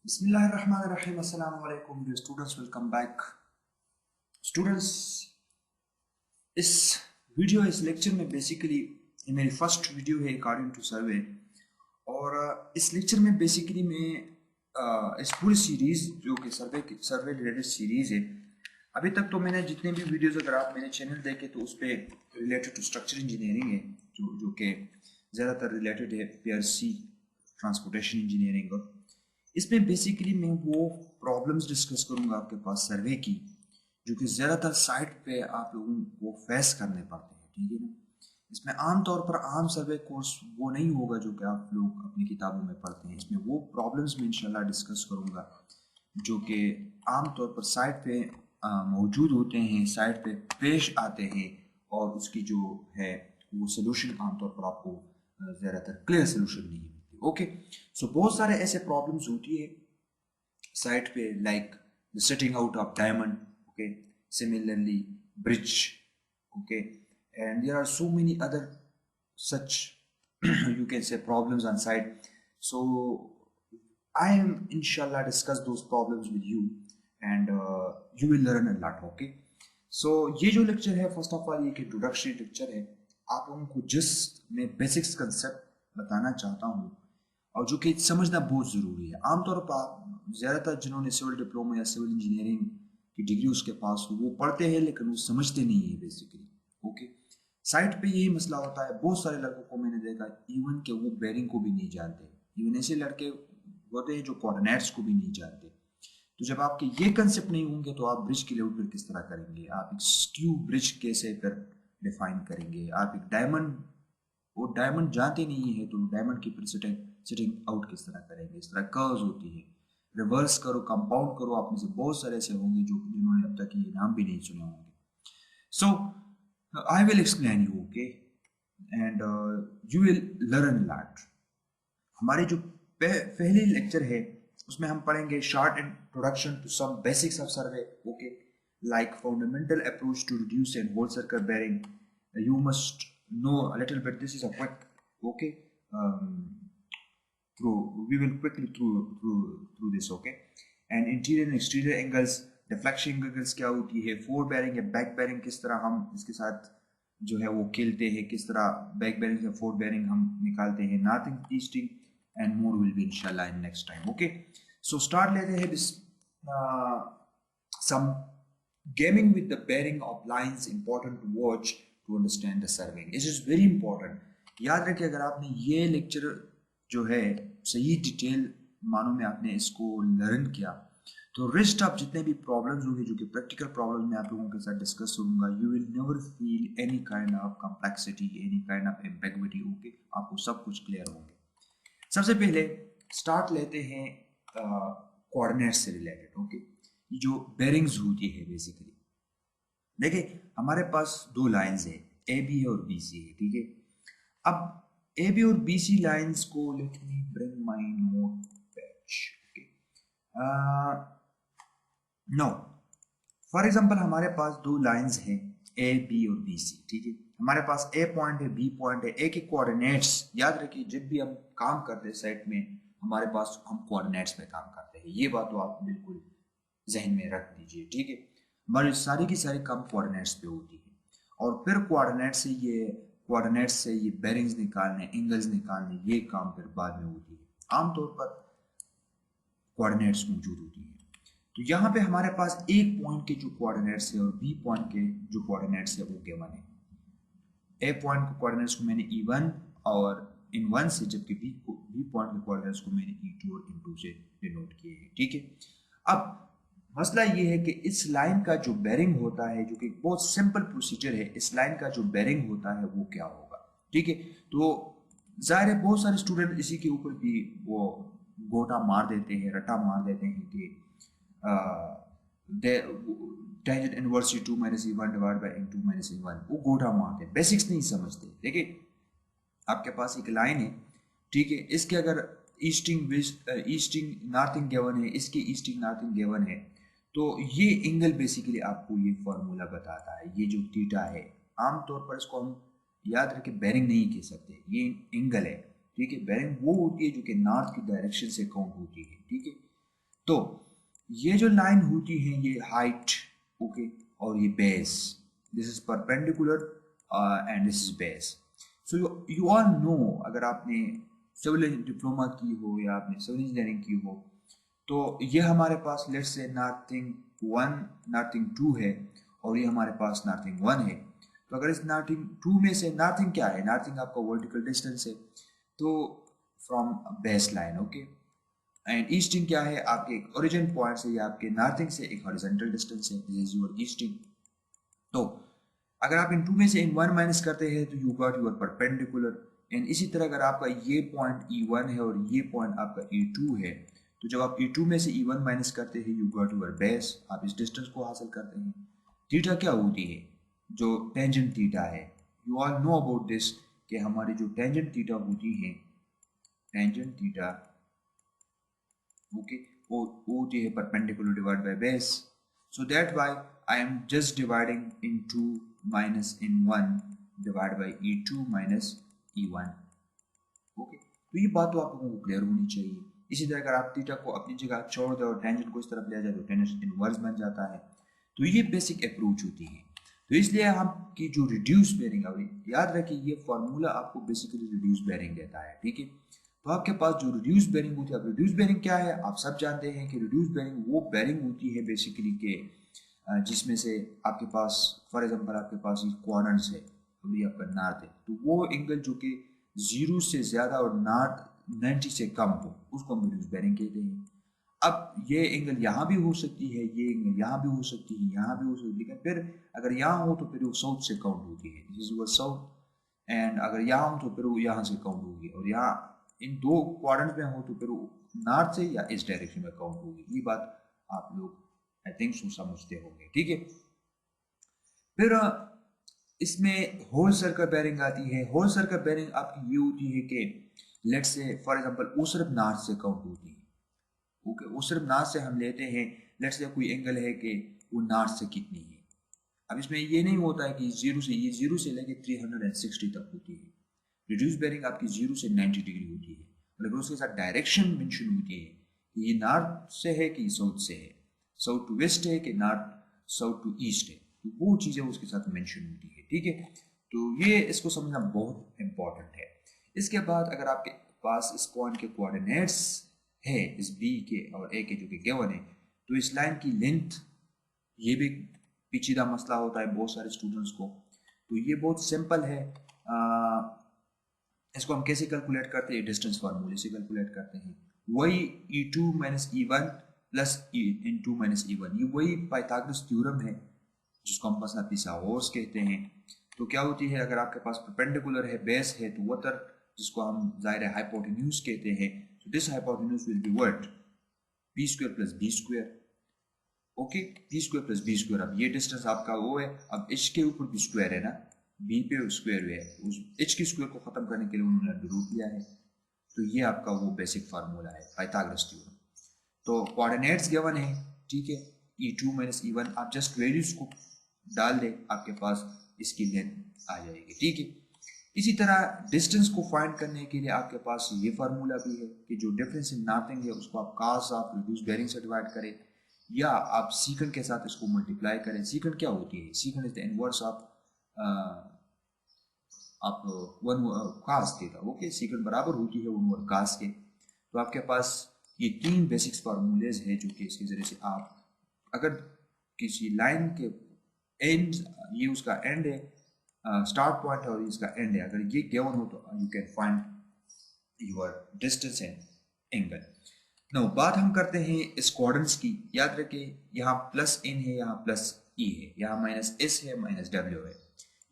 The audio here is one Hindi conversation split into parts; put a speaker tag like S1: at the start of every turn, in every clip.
S1: Bismillahirrahmanirrahim. Assalamu alaikum dear students, welcome back. Students, इस इस लेक्चर में बेसिकली मेरी फर्स्ट वीडियो है अकॉर्डिंग टू सर्वे। और इस लेक्चर में बेसिकली मैं इस पूरी सीरीज जो कि सर्वे रिलेटेड सीरीज है, अभी तक तो मैंने जितने भी वीडियोस अगर आप मेरे चैनल देखे तो उस पर रिलेटेड टू स्ट्रक्चर इंजीनियरिंग है, जो कि ज़्यादातर रिलेटेड है पीआरसी ट्रांसपोर्टेशन इंजीनियरिंग। और इसमें बेसिकली मैं वो प्रॉब्लम्स डिस्कस करूंगा आपके पास सर्वे की, जो कि ज़्यादातर साइट पे आप लोगों को फेस करने पड़ते हैं, ठीक है ना। इसमें आमतौर पर आम सर्वे कोर्स वो नहीं होगा जो कि आप लोग अपनी किताबों में पढ़ते हैं। इसमें वो प्रॉब्लम्स में इंशाल्लाह डिस्कस करूंगा जो कि आमतौर पर साइट पे मौजूद होते हैं, साइट पे पेश आते हैं, और उसकी जो है वो सोल्यूशन आमतौर पर आपको ज़्यादातर क्लियर सोल्यूशन नहीं मिलती। ओके, सो बहुत सारे ऐसे प्रॉब्लम्स होती है साइट पे, like the setting out of diamond, okay, similarly bridge, okay, and there are so many other such you can say problems on site. So I am inshallah discuss those problems with you, and you will learn a lot. Okay, so ये जो लेक्चर है फर्स्ट ऑफ ऑल ये एक इंट्रोडक्टरी लेक्चर है। आप लोगों को जस्ट मैं बेसिक्स कंसेप्ट बताना चाहता हूँ, और जो कि समझना बहुत ज़रूरी है। आमतौर पर आप ज़्यादातर जिन्होंने सिविल डिप्लोमा या सिविल इंजीनियरिंग की डिग्री उसके पास हो वो पढ़ते हैं, लेकिन वो समझते नहीं है बेसिकली। ओके, साइट पे यही मसला होता है। बहुत सारे लड़कों को मैंने देखा इवन के वो बेरिंग को भी नहीं जानते, इवन ऐसे लड़के होते हैं जो कोऑर्डिनेट्स को भी नहीं जानते। तो जब आपके ये कंसेप्ट नहीं होंगे तो आप ब्रिज के लेआउट फिर किस तरह करेंगे, आप एक स्क्यू ब्रिज कैसे फिर डिफाइन करेंगे, आप एक डायमंड, वो डायमंड जानते नहीं है तो डायमंड की फिर सेटिंग आउट किस तरह करेंगे। इस तरह कर्व्स होती है, रिवर्स करो, कंपाउंड करो, आप में से बहुत सारे ऐसे होंगे जो जिन्होंने अब तक ये नाम भी नहीं सुने होंगे। सो I will explain you, okay, and you will learn a lot. हमारे जो पहले लेक्चर है उसमें हम पढ़ेंगे short introduction to some basics of survey, okay, like fundamental approach to reduce and whole circle bearing. You must know a little bit. This is a quick, okay, we will quickly through this, okay, and interior and exterior angles, deflection angles क्या होती है, फोर बेरिंग या बैक बेरिंग किस तरह हम इसके साथ जो है वो खेलते हैं, किस तरह बैक बेरिंग या फोर बेरिंग हम निकालते हैं, northing easting and more will be इंशाल्लाह in next time. Okay, so start लेते हैं this some gaming with the bearing of lines important to watch to understand the surveying. It is very important. याद रखिए अगर आपने ये लेक्चर जो है सही डिटेल मानों में आपने इसको लर्न किया तो रेस्ट ऑफ जितने भी प्रॉब्लम्स होंगे जो कि प्रैक्टिकल प्रॉब्लम में आप लोगों के साथ डिस्कस करूंगा, you will never feel any kind of complexity, any kind of ambiguity. Okay, आपको सब कुछ क्लियर होंगे। सबसे पहले स्टार्ट लेते हैं कोऑर्डिनेट से रिलेटेड। ओके, ये जो बेरिंग्स होती है बेसिकली, देखिए हमारे पास दो लाइंस है, ए बी और बी सी है, ठीक है। अब ए बी और बी सी लाइंस को let me bring my note page. Okay, no, for example हमारे पास दो लाइंस हैं ए बी और बी सी, ठीक है। हमारे पास ए पॉइंट है, बी पॉइंट है, ए के कोऑर्डिनेट्स याद रखिए। जब भी हम काम करते हैं साइट में हमारे पास हम कोऑर्डिनेट्स में काम करते हैं, ये बात तो आप बिल्कुल जहन में रख दीजिए, ठीक है। हमारी सारी की सारी काम कोऑर्डिनेट्स पे होती है, और फिर कोऑर्डिनेट्स से ये बेरिंग्स निकालने, एंगल्स निकालने, ये काम फिर बाद में होती है। आमतौर पर कोऑर्डिनेट्स मौजूद होती है। तो यहाँ पे हमारे पास एक पॉइंट के जो कोऑर्डिनेट्स है और बी पॉइंट के जो कोऑर्डिनेट्स है वो गिवन है। ए पॉइंट के कोऑर्डिनेट्स को मैंने E1 और इन 1 से, जबकि बी पॉइंट के कोऑर्डिनेट्स को मैंने E2 और इन 2 से डिनोट किए हैं, ठीक है। अब मसला ये है कि इस लाइन का जो बेरिंग होता है, जो कि बहुत सिंपल प्रोसीजर है, इस लाइन का जो बेरिंग होता है वो क्या होगा, ठीक है। तो जाहिर है बहुत सारे स्टूडेंट इसी के ऊपर भी वो गोटा मार देते हैं, रटा मार देते हैं कि tangent inverse E2 minus E1 divided by E2 minus E1, वो गोटा मारते हैं, बेसिक्स नहीं समझते। देखिए आपके पास एक लाइन है, ठीक है, इसके अगर ईस्टिंग नॉर्थिंग गिवन है, इसके ईस्टिंग नॉर्थिंग गिवन है, तो ये एंगल बेसिकली आपको ये फॉर्मूला बताता है। ये जो थीटा है, आमतौर पर इसको हम याद रखें बेरिंग नहीं कह सकते, ये एंगल है, ठीक है। बेरिंग वो होती है जो कि नॉर्थ की डायरेक्शन से काउंट होती है, ठीक है। तो ये जो लाइन होती है ये हाइट, ओके, और ये base, this is perpendicular and this is base. So you all know, अगर आपने सिविल डिप्लोमा की हो या आपने सिविल इंजीनियरिंग की हो, तो ये हमारे पास लेट्स से नॉर्थिंग 1 नॉर्थिंग 2 है और ये हमारे पास नॉर्थिंग 1 है। तो अगर इस नॉर्थिंग 2 में से नॉर्थिंग क्या है, नॉर्थिंग आपका वर्टिकल डिस्टेंस है, तो from base line, okay, and easting क्या है, आपके एक ओरिजिन पॉइंट से या आपके नॉर्थिंग से एक हॉरिजॉन्टल डिस्टेंस है, दिस इज योर ईस्टिंग। तो अगर आप इन 2 में से इन 1 माइनस करते हैं तो you got your perpendicular. And इसी तरह अगर आपका ये पॉइंट E1 है और ये पॉइंट आपका E2 है, तो जब आप E2 में से E1 माइनस करते हैं यू गॉट योर बेस, आप इस डिस्टेंस को हासिल करते हैं। थीटा क्या होती है, जो टेंजेंट थीटा है, you all know about this, कि हमारी जो टेंजेंट थीटा होती है, टेंजेंट थीटा, ओके, वो होती है perpendicular divide by base. So that why I am just dividing in 2 minus in 1 divide by E2 minus E1, okay. तो ये बात तो आप लोगों को क्लियर होनी चाहिए। इसी तरह अगर आप थीटा को अपनी जगह छोड़ दो और टेंजेंट को इस तरफ ले जाए तो टेंजेंट इनवर्स बन जाता है। तो ये बेसिक अप्रोच होती है। तो इसलिए हम की जो रिड्यूस बेरिंग, याद रखिए ये फार्मूला आपको बेसिकली रिड्यूस बेरिंग देता है, ठीक है। तो आपके पास जो रिड्यूस बेरिंग होती है, अब रिड्यूस बेरिंग क्या है, आप सब जानते हैं कि रिड्यूस बेरिंग वो बेरिंग होती है बेसिकली के जिसमें से आपके पास फॉर एग्जांपल आपके पास ये क्वाड्रेंट्स है, अभी आपका नॉर्थ है, तो वो एंगल जो कि 0 से ज़्यादा और नॉर्थ 90 से कम हो उसको हम रिड्यूस बेरिंग कहते हैं। अब ये एंगल यहाँ भी हो सकती है, ये एंगल यहाँ भी हो सकती है, यहाँ भी हो सकती है, लेकिन फिर अगर यहाँ हो तो फिर वो साउथ से काउंट होती है, this is were south. And अगर यहाँ हो तो फिर वो यहाँ से काउंट होगी, और यहाँ इन दो क्वाड्रेंट में हो तो फिर वो नॉर्थ से या इस डायरेक्शन में काउंट होगी। ये बात आप लोग आई थिंक समझते होंगे, ठीक है। फिर इसमें होल सर्कल बेरिंग आती है। होल सर्कल बेरिंग आपकी ये होती है कि लेट्स से फॉर एग्जांपल वो सिर्फ नॉर्थ से काउंट होती है, ओके, वो सिर्फ नॉर्थ से हम लेते हैं। लेट्स से कोई एंगल है कि वो नॉर्थ से कितनी है। अब इसमें ये नहीं होता है कि जीरो से लेके 360 तक होती है। रिड्यूस बेरिंग आपकी 0 से 90 डिग्री होती है, और अगर उसके साथ डायरेक्शन मेंशन होती है कि ये नॉर्थ से है कि साउथ से है, साउथ टू वेस्ट है कि नॉर्थ साउथ टू ईस्ट है, तो वो चीज़ें उसके साथ मेंशन होती है, ठीक है। तो ये इसको समझना बहुत इंपॉर्टेंट है। इसके बाद अगर आपके पास इस पॉइंट के कोऑर्डिनेट्स है, इस बी के और ए के जो कि गिवन है, तो इस लाइन की लेंथ, ये भी पेचीदा मसला होता है बहुत सारे स्टूडेंट्स को। तो ये बहुत सिंपल है, इसको हम कैसे कैलकुलेट करते हैं, डिस्टेंस फार्मूले से कैलकुलेट करते हैं। वही E2 minus E1 plus E2 minus E1, ये वही पाइथागोरस थ्योरम है जिसको हम मसला पिथागोरस कहते हैं। तो क्या होती है, अगर आपके पास परपेंडिकुलर है, बेस है, तो वतर जिसको हम जाहिर है हाइपोटेन्यूज कहते हैं, तो this hypotenuse will be what, B square plus B square, okay, B square plus B square. अब ये डिस्टेंस आपका वो है, अब एच के ऊपर भी स्क्वायर है ना, बी पे स्क्वायर है, उस एच के स्क्वायर को खत्म करने के लिए उन्होंने अंडर रूट लिया है। तो ये आपका वो बेसिक फार्मूला है पाइथागोरस थ्योरम। तो कोऑर्डिनेट्स गिवन है, ठीक है, E2 माइनस E1, आप जस्ट वैल्यूज को डाल दें, आपके पास इसकी लेंथ आ जाएगी, ठीक है। इसी तरह डिस्टेंस को फाइंड करने के लिए आपके पास ये फार्मूला भी है कि जो डिफरेंस इन नॉर्थिंग है उसको आप cos ऑफ रिड्यूस बेरिंग से डिवाइड करें, या आप सीकंड के साथ इसको मल्टीप्लाई करें। सीकंड क्या होती है, secant is the inverse of आप वन कास के था, ओके, सीकंड बराबर होती है वन ओवर कास के। तो आपके पास ये तीन बेसिक्स फार्मूलेज है जो कि इसके जरिए से आप अगर किसी लाइन के एंड, ये उसका एंड है, स्टार्ट पॉइंट है और इसका एंड है, अगर ये गिवन हो तो you can find your distance and angle. No, बात हम करते हैं इस क्वाड्रेंट्स की। याद रखें यहाँ प्लस n है, यहाँ प्लस e है, यहाँ माइनस s है, माइनस w है।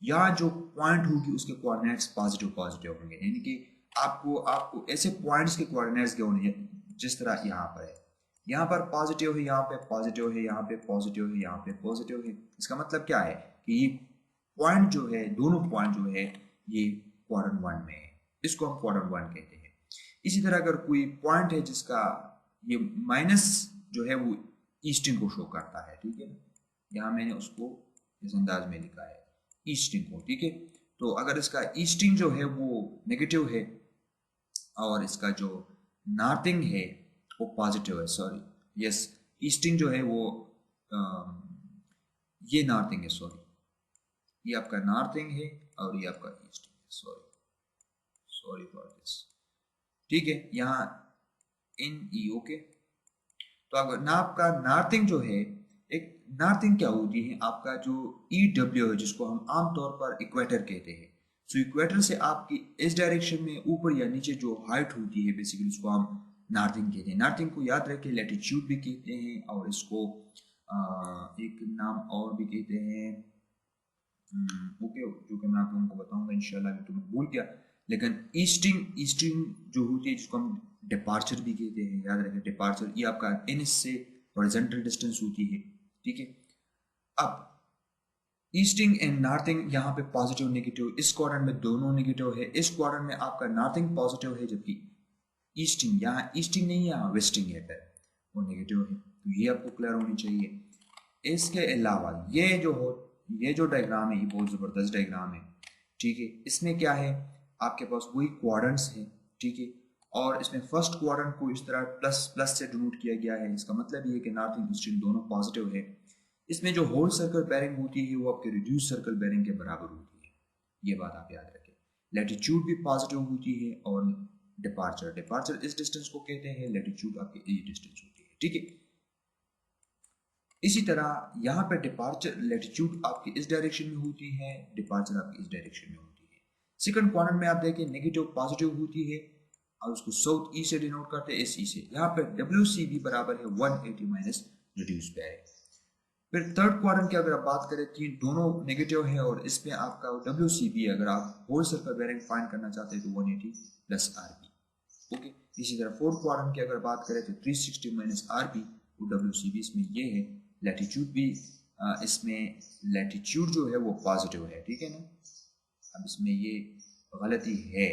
S1: यहाँ जो पॉइंट होगी उसके कोऑर्डिनेट्स पॉजिटिव पॉजिटिव होंगे, यानी कि आपको ऐसे पॉइंट्स के कोऑर्डिनेट्स क्या होंगे जिस तरह यहाँ पर है, यहाँ पर पॉजिटिव है, यहाँ पे पॉजिटिव है, यहाँ पे पॉजिटिव है, यहाँ पे पॉजिटिव है। इसका मतलब क्या है कि ये पॉइंट जो है, दोनों पॉइंट जो है ये क्वाड्रेंट 1 में है, इसको हम क्वाड्रेंट 1 कहते हैं। इसी तरह अगर कोई पॉइंट है जिसका ये माइनस जो है वो ईस्टिंग को शो करता है, ठीक है, यहाँ मैंने उसको इस अंदाज में लिखा है ईस्टिंग को, ठीक है। तो अगर इसका ईस्टिंग जो है वो नेगेटिव है और इसका जो नॉर्थिंग है वो पॉजिटिव है, सॉरी यस, ईस्टिंग जो है वो ये नॉर्थिंग है, सॉरी, ये आपका नॉर्थिंग है और ये आपका ईस्टिंग है, सॉरी फॉर दिस। ठीक है, यहाँ इन ई, ओके। तो अगर ना आपका नॉर्थिंग जो है, एक नॉर्थिंग क्या होती है, आपका जो ई डब्ल्यू है जिसको हम आमतौर पर इक्वेटर कहते हैं। सो इक्वेटर से आपकी इस डायरेक्शन में ऊपर या नीचे जो हाइट होती है बेसिकली उसको हम नॉर्थिंग कहते हैं। नॉर्थिंग को याद रखें, लैटिट्यूड भी कहते हैं और इसको एक नाम और भी कहते हैं, ओके, जो कि मैं आप लोगों को बताऊंगा इंशाल्लाह, तो मैं भूल गया। लेकिन ईस्टिंग जो होती है जिसको हम डिपार्चर भी कहते हैं, याद रखें डिपार्चर, ये आपका एनएस से हॉरिजॉन्टल डिस्टेंस होती है। ठीक है, अब ईस्टिंग एंड नॉर्थिंग यहाँ पे पॉजिटिव नेगेटिव, इस क्वाड्रेंट में दोनों नेगेटिव है, इस क्वाड्रेंट में आपका नॉर्थिंग पॉजिटिव है जबकि ईस्टिंग, यहाँ ईस्टिंग नहीं है, यहाँ वेस्टिंग है, फिर वो नेगेटिव है। तो ये आपको क्लियर होनी चाहिए। इसके अलावा ये जो डायग्राम है ये बहुत ज़बरदस्त डायग्राम है। ठीक है, इसमें क्या है, आपके पास वही क्वाड्रेंट्स है। ठीक है, और इसमें फर्स्ट क्वाड्रेंट को इस तरह प्लस प्लस से डिनोट किया गया है। इसका मतलब ये है कि नॉर्थिंग ईस्टिंग दोनों पॉजिटिव है। इसमें जो होल सर्कल बेरिंग होती है वो आपके रिड्यूस सर्कल बेरिंग के बराबर होती है, ये बात आप याद रखें। लैटिट्यूड भी पॉजिटिव होती है और डिपार्चर इस डिस्टेंस को कहते हैं, लैटिट्यूड आपके ये डिस्टेंस होती है। ठीक है, इसी तरह यहाँ पे डिपार्चर लैटिट्यूड आपकी इस डायरेक्शन में होती है, डिपार्चर आपकी इस डायरेक्शन में होती है। सेकंड क्वाड्रेंट में आप देखें नेगेटिव पॉजिटिव होती है और उसको साउथ ई से डिनोट करते हैं, एस ई से। यहाँ पे WCB बराबर है 180 माइनस रिड्यूस बेरिंग। फिर थर्ड क्वाड्रेंट की अगर आप बात करें, तीन दोनों नेगेटिव है और इसमें आपका WCB अगर आप होल सर्कल बेरिंग फाइंड करना चाहते हैं तो 180 प्लस RB। ओके, इसी तरह फोर्थ क्वाड्रेंट की अगर बात करें तो 360 माइनस RB, तो WCB इसमें ये है। लैटिट्यूड भी इसमें लैटिट्यूड जो है वो पॉजिटिव है। ठीक है ना, अब इसमें ये गलती है।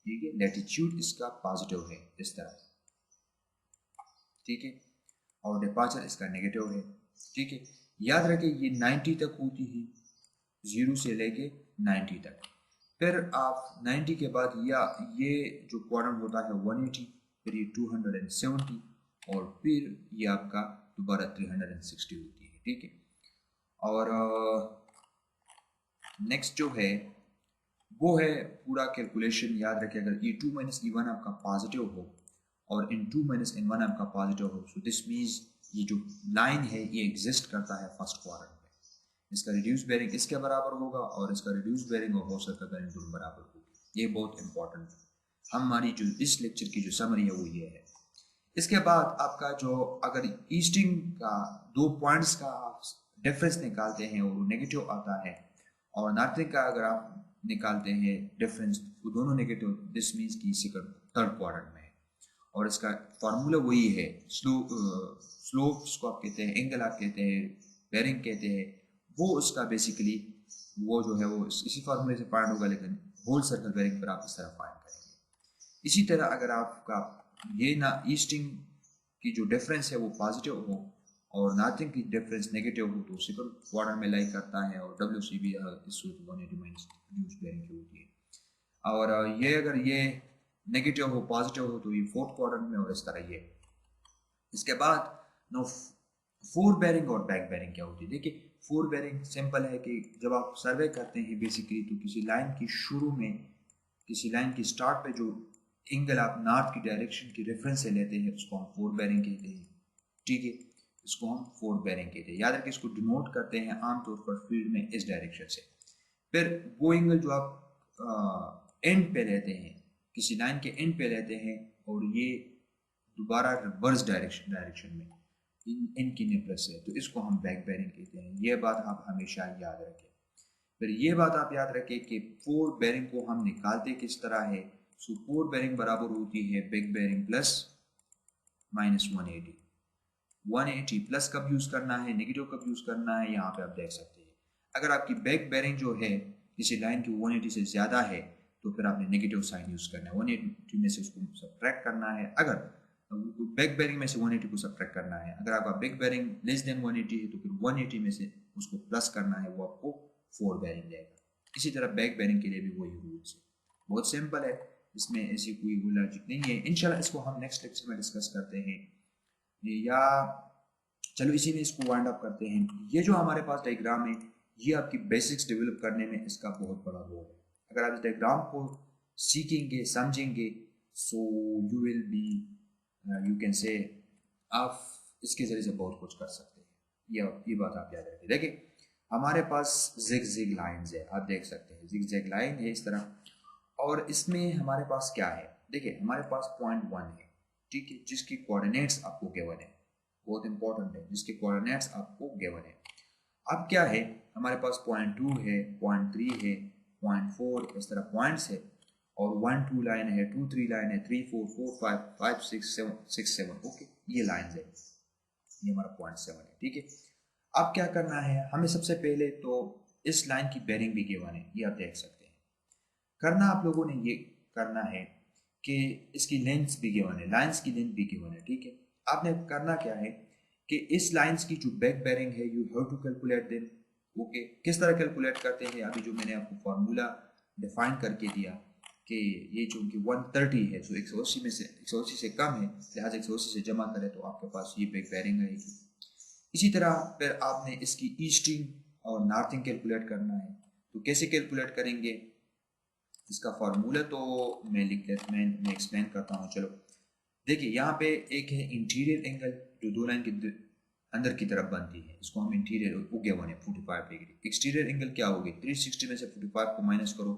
S1: ठीक है, लैटिट्यूड इसका पॉजिटिव है इस तरह। ठीक है, और डिपार्चर इसका नेगेटिव है। ठीक है, याद रखें ये 90 तक होती है, 0 से लेके 90 तक। फिर आप 90 के बाद या ये जो क्वाड्रेंट होता है 180, फिर ये 270 और फिर ये आपका दोबारा 360 होती है। ठीक है, और नेक्स्ट जो है वो है पूरा कैलकुलेशन। याद रखें, अगर E2 माइनस E1 आपका पॉजिटिव हो और N2 माइनस N1 आपका पॉजिटिव हो, सो दिस मीन्स ये जो लाइन है ये एग्जिस्ट करता है फर्स्ट क्वाड्रेंट में। इसका रिड्यूस बेरिंग इसके बराबर होगा और इसका रिड्यूस बेरिंग और होल सर्कल बेरिंग दोनों बराबर होगी। ये बहुत इंपॉर्टेंट है। हमारी जो इस लेक्चर की जो समरी है वो ये है। इसके बाद आपका जो अगर ईस्टिंग का 2 पॉइंट्स का डिफरेंस निकालते हैं और वो नेगेटिव आता है, और नॉर्थिंग का अगर आप निकालते हैं डिफरेंस वो दोनों नेगेटिव, दिस मीन्स की सेकंड थर्ड क्वाड्रेंट में है। और इसका फार्मूला वही है, स्लोप्स को आप कहते हैं, एंगल आप कहते हैं, बेरिंग कहते हैं, वो उसका बेसिकली वो जो है वो इसी फार्मूले से फाइंड होगा, लेकिन होल सर्कल बेरिंग पर आप इस तरह फाइंड करेंगे। इसी तरह अगर आपका ये ना ईस्टिंग की जो डिफरेंस है वो पॉजिटिव हो और नॉर्थिंग की डिफरेंस नेगेटिव हो तो सेकंड क्वाड्रेंट में लाई करता है और WCB इस 180 माइनस रिड्यूस बेरिंग की होती है। और ये अगर ये नेगेटिव हो पॉजिटिव हो तो ये फोर्थ क्वाड्रेंट में और इस तरह ये। इसके बाद नो फोर बेरिंग और बैक बेरिंग क्या होती है। देखिए, फोर बेरिंग सिंपल है कि जब आप सर्वे करते हैं बेसिकली तो किसी लाइन की शुरू में, किसी लाइन की स्टार्ट पे जो एंगल आप नॉर्थ की डायरेक्शन की रेफरेंस से लेते हैं उसको हम फोर बेरिंग कहते हैं। ठीक है, इसको हम फोर बेरिंग कहते हैं। याद रखिए, इसको डिनोट करते हैं आमतौर पर फील्ड में इस डायरेक्शन से। फिर वो एंगल जो आप एंड पे लेते हैं, किसी लाइन के एंड पे लेते हैं और ये दोबारा रिवर्स डायरेक्शन में इनकी नेपरस है, तो इसको हम बैक बेरिंग कहते हैं। ये बात आप हमेशा याद रखें। फिर ये बात आप याद रखें कि फोर बेरिंग को हम निकालते किस तरह है। सो फोर बेरिंग बराबर होती है back bearing plus minus 180। 180 plus कब यूज करना है, नेगेटिव कब यूज करना है, यहाँ पे आप देख सकते हैं। अगर आपकी बैक बेरिंग जो है किसी लाइन की 180 से ज्यादा है तो फिर आपने नेगेटिव साइन यूज करना है, 180 में से उसको सब्ट्रैक्ट करना है। अगर बैक बेरिंग में से 180 को सब्ट्रैक्ट करना है, अगर आपका बैक बेरिंग लेस देन 180 है तो फिर 180 में से उसको प्लस करना है, वो आपको फोर बेरिंग देगा। इसी तरह बैक बेरिंग के लिए भी वही रूल्स है, बहुत सिंपल है। इसमें ऐसी कोई वो लॉजिक नहीं है। इंशाल्लाह इसको हम नेक्स्ट लेक्चर में डिस्कस करते हैं, या चलो इसी में इसको वाइंड अप करते हैं। ये जो हमारे पास डायग्राम है, ये आपकी बेसिक्स डेवलप करने में इसका बहुत बड़ा रोल है। अगर आप इस डायग्राम को सीखेंगे, समझेंगे, so you will be, you can say, आप इसके ज़रिए से बहुत कुछ कर सकते हैं। ये बात आप याद रखें। देखिए हमारे पास जिग जिग लाइन्स है, आप देख सकते हैं जिग जिग लाइन है इस तरह, और इसमें हमारे पास क्या है, देखिए हमारे पास पॉइंट 1 है, ठीक है, जिसकी कोऑर्डिनेट्स आपको गिवन है, बहुत इंपॉर्टेंट है, जिसके कोऑर्डिनेट्स आपको गिवन है। अब क्या है, हमारे पास पॉइंट 2 है, पॉइंट 3 है, पॉइंट 4, इस तरह पॉइंट्स है, और 1 2 लाइन है, 2 3 लाइन है, 3 4 4 5 5 6 7 6 7, ओके, ये लाइन्स है, ये हमारा पॉइंट 7 है, ठीक है। अब क्या करना है हमें, सबसे पहले तो इस लाइन की बेरिंग भी गिवन है, ये आप देख सकते हैं। करना आप लोगों ने ये करना है कि इसकी लेंथ भी गिवन है, लाइंस की लेंथ भी गिवन है, ठीक है। आपने करना क्या है कि इस लाइंस की जो बैक बेरिंग है, you have to calculate them, okay. किस तरह कैलकुलेट करते हैं, अभी जो मैंने आपको फार्मूला डिफाइन करके दिया कि ये चूंकि 130 है, तो 180 में से 180 से कम है, लिहाजा 180 से जमा करें तो आपके पास ये बैक बेरिंग आएगी। इसी तरह फिर आपने इसकी ईस्टिंग और नॉर्थिंग कैलकुलेट करना है, तो कैसे कैलकुलेट करेंगे, इसका फार्मूला तो मैं लिख लेता, मैं एक्सप्लेन करता हूँ। चलो देखिए यहाँ पे एक है इंटीरियर एंगल, जो दो लाइन के अंदर की तरफ बनती है, इसको हम इंटीरियर उगे वन है 45 डिग्री। एक्सटीरियर एंगल क्या होगी, 360 में से 45 को माइनस करो,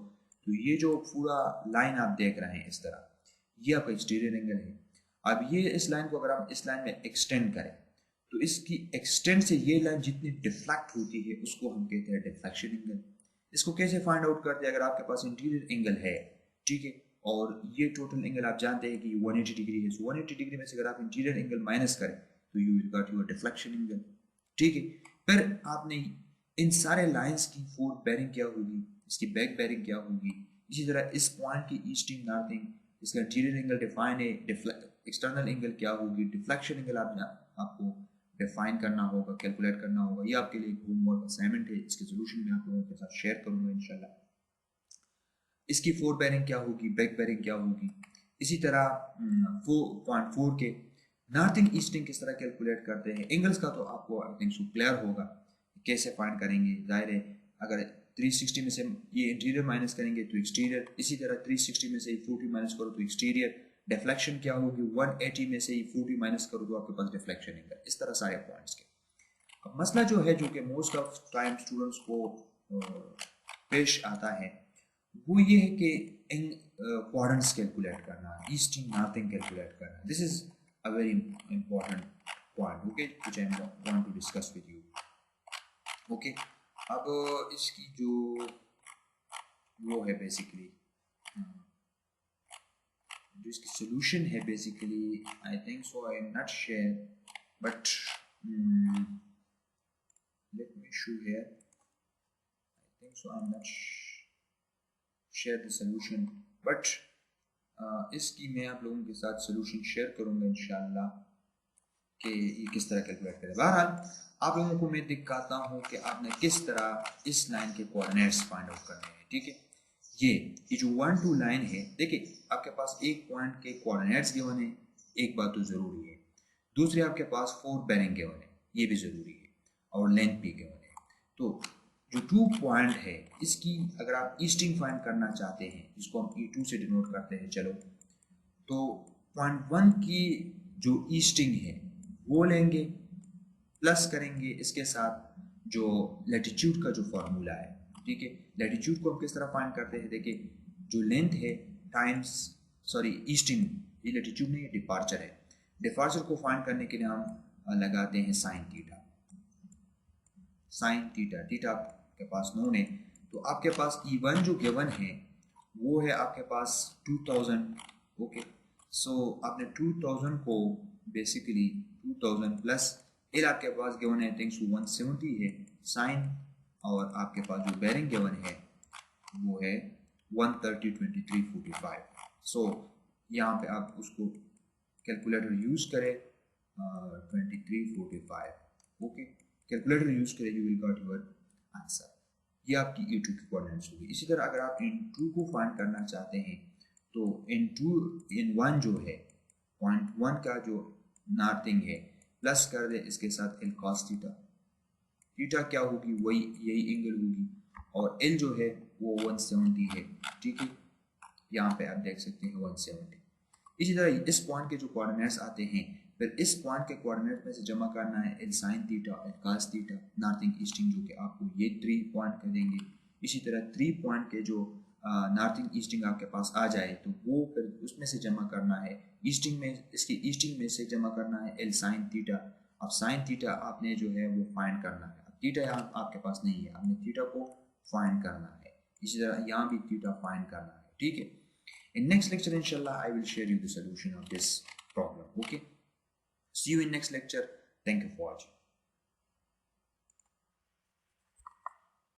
S1: तो ये जो पूरा लाइन आप देख रहे हैं इस तरह, ये आपका एक्सटीरियर एंगल है। अब ये इस लाइन को अगर हम इस लाइन में एक्सटेंड करें, तो इसकी एक्सटेंड से ये लाइन जितनी डिफ्लेक्ट होती है उसको हम कहते हैं डिफ्लेक्शन एंगल। इसको कैसे फाइंड आउट करते हैं, अगर आपके पास इंटीरियर एंगल है, ठीक है, और ये टोटल एंगल आप जानते हैं कि 180 डिग्री है, सो 180 डिग्री में से अगर आप इंटीरियर एंगल माइनस करें तो you will got your deflection angle, ठीक है। फिर आपने इन सारे लाइंस की फोर्थ बेरिंग क्या होगी, इसकी बैक बेरिंग क्या होगी, इसी तरह इस पॉइंट की ईस्टिंग नॉर्थिंग, इसका इंटीरियर एंगल डिफाइन है, एक्सटर्नल एंगल क्या होगी, डिफ्लेक्शन एंगल आपको डिफाइन करना होगा, कैलकुलेट करना होगा। ये आपके लिए एक होमवर्क असाइनमेंट है, इसके सोल्यूशन मैं आप लोगों के साथ शेयर करूंगा इंशाल्लाह। इसकी फोर बेरिंग क्या होगी, बैक बेरिंग क्या होगी, इसी तरह 4.4 के नॉर्थिंग ईस्टिंग किस तरह कैलकुलेट करते हैं। एंगल्स का तो आपको आई थिंक सो क्लियर होगा कैसे फाइंड करेंगे। जाहिर है अगर 360 में से ये इंटीरियर माइनस करेंगे तो एक्सटीरियर, इसी तरह 360 में से 40 माइनस करो तो एक्सटीरियर। डिफ्लेक्शन क्या होगी, 180 में से 40 माइनस करो तो आपके पास डिफ्लेक्शन एंगल। इस तरह सारे पॉइंट्स के। अब मसला जो है, जो कि मोस्ट ऑफ टाइम स्टूडेंट्स को पेश आता है, वो ये है कि क्वाड्रेंट्स कैलकुलेट करना, ईस्टिंग नॉर्थिंग कैलकुलेट करना। This is a very important point, okay, which I am going to discuss with you, okay. अब इसकी जो वो है बेसिकली, जो इसकी सोल्यूशन है basically, I think so I am not share, but let me show here, I think so I am not share the solution, but इसकी मैं आप लोगों के साथ सोल्यूशन शेयर करूंगा इंशाल्लाह कि ये किस तरह कैलकुलेट करें। बहरहाल आप लोगों को मैं दिखाता हूँ कि आपने किस तरह इस लाइन के कोऑर्डिनेट्स फाइंड आउट करने हैं, ठीक है। ये जो 1 2 लाइन है, देखिए आपके पास एक पॉइंट के कोऑर्डिनेट्स गिवन है, एक बात तो जरूरी है, दूसरी आपके पास 4 बेरिंग गिवन है, ये भी जरूरी है, और लेंथ भी गिवन है। तो जो 2 पॉइंट है, इसकी अगर आप ईस्टिंग फाइंड करना चाहते हैं, जिसको हम E2 से डिनोट करते हैं, चलो तो पॉइंट 1 की जो ईस्टिंग है वो लेंगे, प्लस करेंगे इसके साथ जो लैटिट्यूड का जो फॉर्मूला है, ठीक है। लैटिट्यूड को हम किस तरह फाइंड करते हैं, देखिए जो लेंथ है टाइम्स, सॉरी ईस्टिंग, ये लैटिट्यूड नहीं, डिपार्चर है। डिपार्चर को फाइंड करने के लिए हम लगाते हैं sine theta, sine theta, theta आपके पास नोन है। तो आपके पास E1 जो गिवन है वो है आपके पास 2000, ओके। सो आपने 2000 को बेसिकली 2000 प्लस एल आपके पास गिवन है, थिंक्स 170 है साइन, और आपके पास जो बेरिंग गिवन है वो है 130 23 45। सो यहाँ पे आप उसको कैलकुलेटर यूज करें, 23 45, ओके, कैलकुलेटर यूज करें, you will got your answer. ये आपकी E2 की कोऑर्डिनेट्स होगी। इसी तरह अगर आप E2 को फाइंड करना चाहते हैं तो इन 1 जो है, पॉइंट 1 का जो नॉर्थिंग है प्लस कर दे इसके साथ एल कॉस थीटा। थीटा क्या होगी, वही यही एंगल होगी, और एल जो है वो 170 है। ठीक है, यहाँ पे आप देख सकते हैं 170। इसी तरह इस पॉइंट के जो कोऑर्डिनेट्स आते हैं, फिर इस पॉइंट के कोऑर्डिनेट में से जमा करना है L sine theta, L cos theta, northing easting, जो कि आपको ये 3 पॉइंट कर देंगे। इसी तरह 3 पॉइंट के जो नॉर्थिंग ईस्टिंग आपके पास आ जाए तो वो फिर उसमें से जमा करना है ईस्टिंग में, इसके ईस्टिंग में से जमा करना है एल साइन थीटा। अब साइन थीटा आपने जो है वो फाइंड करना है। अब थीटा यहाँ आपके पास नहीं है, आपने थीटा को फाइंड करना है। इसी तरह यहाँ भी थीटा फाइंड करना है। ठीक है, in next lecture inshallah I will share you the solution of this problem. Okay, see you in next lecture. Thank you for watching.